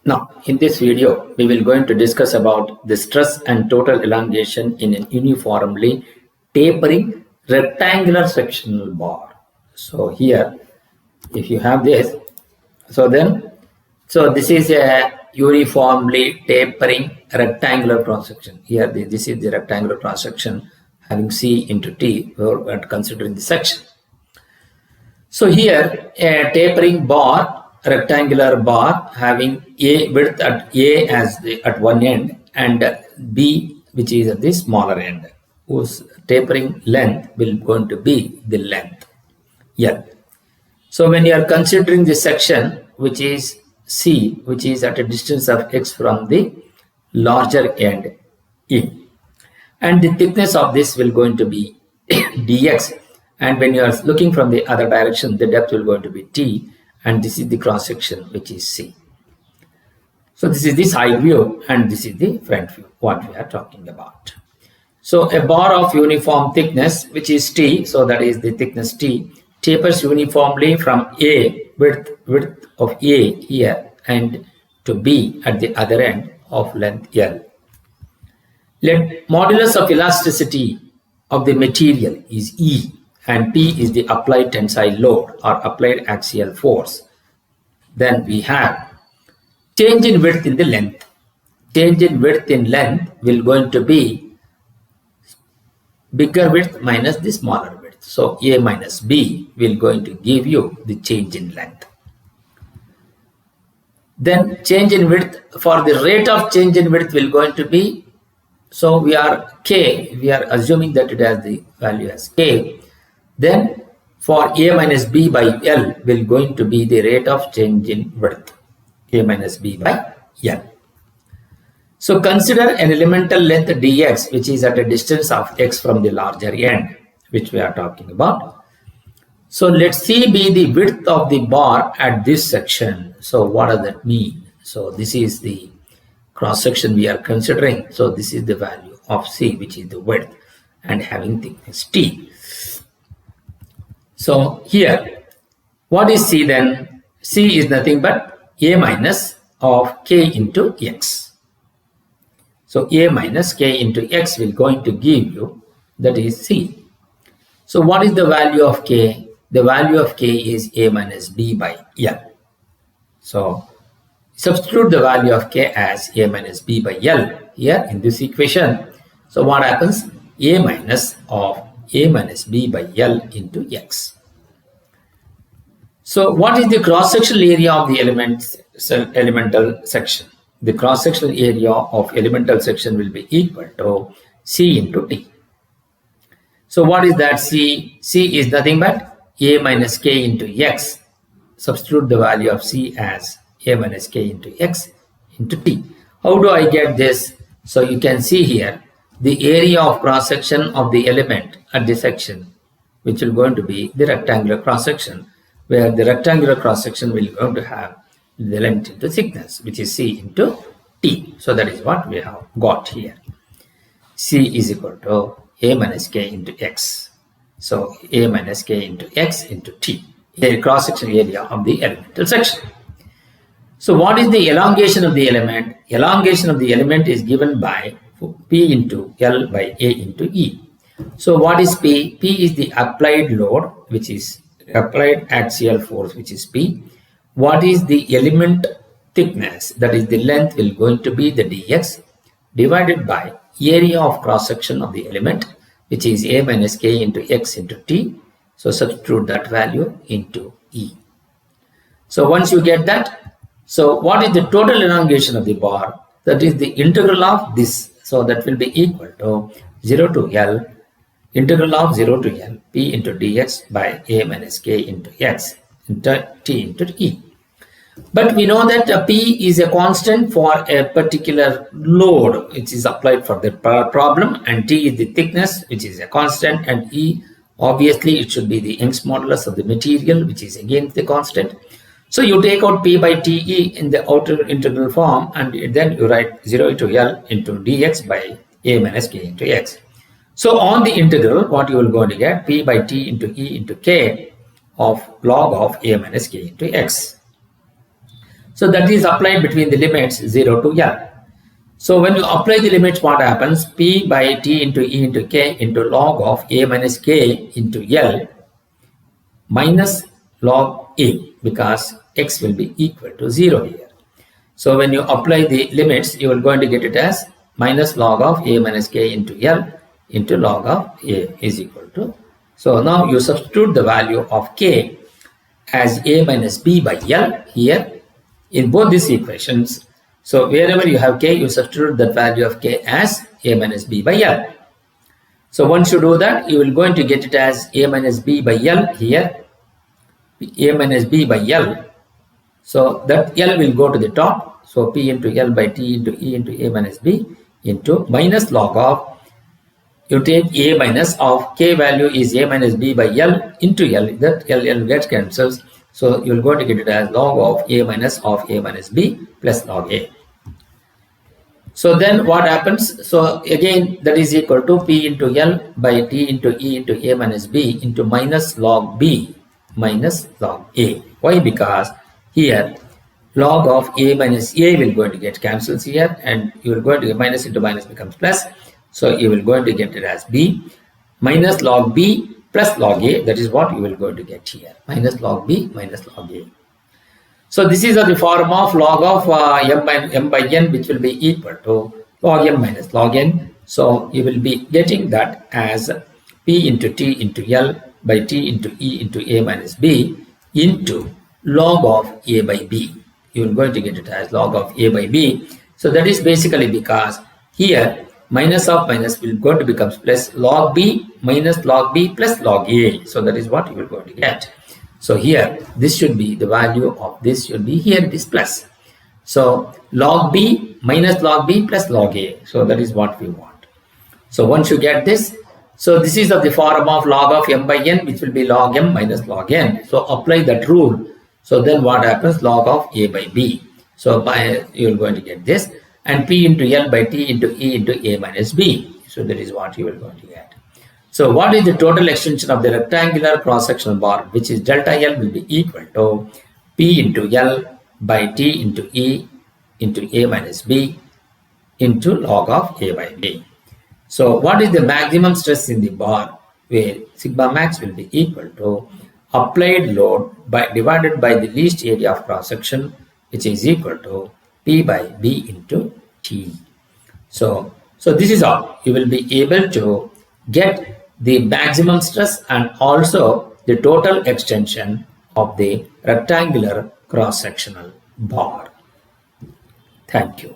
Now, in this video, we will going to discuss about the stress and total elongation in an uniformly tapering rectangular sectional bar. So here, if you have this, so this is a uniformly tapering rectangular cross section. Here, this is the rectangular cross section having C into T. We are considering the section. So here, a tapering bar, rectangular bar having A width at A as at one end and B which is at the smaller end, whose tapering length will going to be the length L. So when you are considering the section which is C, which is at a distance of x from the larger end E, and the thickness of this will going to be dx, and when you are looking from the other direction, the depth will going to be T, and this is the cross section which is C. So this is the side view and this is the front view, what we are talking about. So a bar of uniform thickness which is T, so that is the thickness T, tapers uniformly from A, width of A here, and to B at the other end of length L. Let modulus of elasticity of the material is E, and P is the applied tensile load or applied axial force. Then we have change in width in the length. Change in width in length will going to be bigger width minus the smaller width. So A minus B will going to give you the change in length. Then change in width, for the rate of change in width will going to be, so we are K, we are assuming that it has the value as K. Then for A minus B by L will going to be the rate of change in width, A minus B by L. So consider an elemental length dx which is at a distance of x from the larger end, which we are talking about. So let C be the width of the bar at this section. So what does that mean? So this is the cross section we are considering. So this is the value of C, which is the width and having thickness T. So here, what is C then? C is nothing but A minus of K into X. So A minus K into X will going to give you, that is C. So what is the value of K? The value of K is A minus B by L. So substitute the value of K as A minus B by L here in this equation. So what happens? A minus of A minus B by L into X. So what is the cross-sectional area of the elemental section? The cross-sectional area of elemental section will be equal to C into T. So what is that C? C is nothing but A minus K into X. Substitute the value of C as A minus K into X into T. How do I get this? So you can see here the area of cross-section of the element at the section, which will going to be the rectangular cross-section, where the rectangular cross-section will going to have the length into thickness, which is C into T. So that is what we have got here. C is equal to A minus K into X. So A minus K into X into T, the cross-section area of the elemental section. So what is the elongation of the element? Elongation of the element is given by P into L by A into E. So what is P? P is the applied load, which is applied axial force, which is P. What is the element thickness? That is the length will going to be the dx divided by area of cross section of the element, which is A minus K into X into T. So substitute that value into E. So once you get that, so what is the total elongation of the bar? That is the integral of this. So that will be equal to 0 to L, integral of 0 to L, P into dx by A minus K into X into T into E. But we know that P is a constant for a particular load which is applied for the problem, and T is the thickness which is a constant, and E obviously it should be the Young's modulus of the material, which is again the constant. So you take out P by TE in the outer integral form, and then you write 0 to L into dx by A minus K into X. So on the integral, what you will going to get? P by T into E into K of log of A minus K into X. So that is applied between the limits 0 to L. So when you apply the limits, what happens? P by T into E into K into log of A minus K into L minus log A, because X will be equal to 0 here. So when you apply the limits, you are going to get it as minus log of A minus K into L into log of A is equal to. So now you substitute the value of K as A minus B by L here in both these equations. So wherever you have K, you substitute the value of K as A minus B by L. So once you do that, you will going to get it as A minus B by L here, A minus B by L. So that L will go to the top. So P into L by T into E into A minus B into minus log of, you take A minus of K value is A minus B by L into L, that L gets cancels. So you're going to get it as log of A minus B plus log A. So then what happens? So again, that is equal to P into L by T into E into A minus B into minus log B minus log A. Why? Because here log of A minus A will going to get cancels here, and you will going to get minus into minus becomes plus. So you will going to get it as B minus log B plus log A. That is what you will going to get here, minus log B minus log A. So this is the form of log of m by n, which will be equal to log m minus log n. So you will be getting that as P into T into L by T into E into A minus B into log of A by B. You are going to get it as log of A by B. So that is basically because here minus of minus will going to becomes plus log B minus log B plus log A. So that is what you are going to get. So here this should be the value of this should be, here it is plus. So log B minus log B plus log A. So that is what we want. So once you get this, so this is of the form of log of m by n, which will be log m minus log n. So apply that rule. So then what happens? Log of A by B. So by you are going to get this, and P into L by T into E into A minus B. So that is what you are going to get. So what is the total extension of the rectangular cross-sectional bar, which is delta L will be equal to P into L by T into E into A minus B into log of A by B. So what is the maximum stress in the bar, where sigma max will be equal to applied load by divided by the least area of cross-section, which is equal to P by B into T. So this is all. You will be able to get the maximum stress and also the total extension of the rectangular cross-sectional bar. Thank you.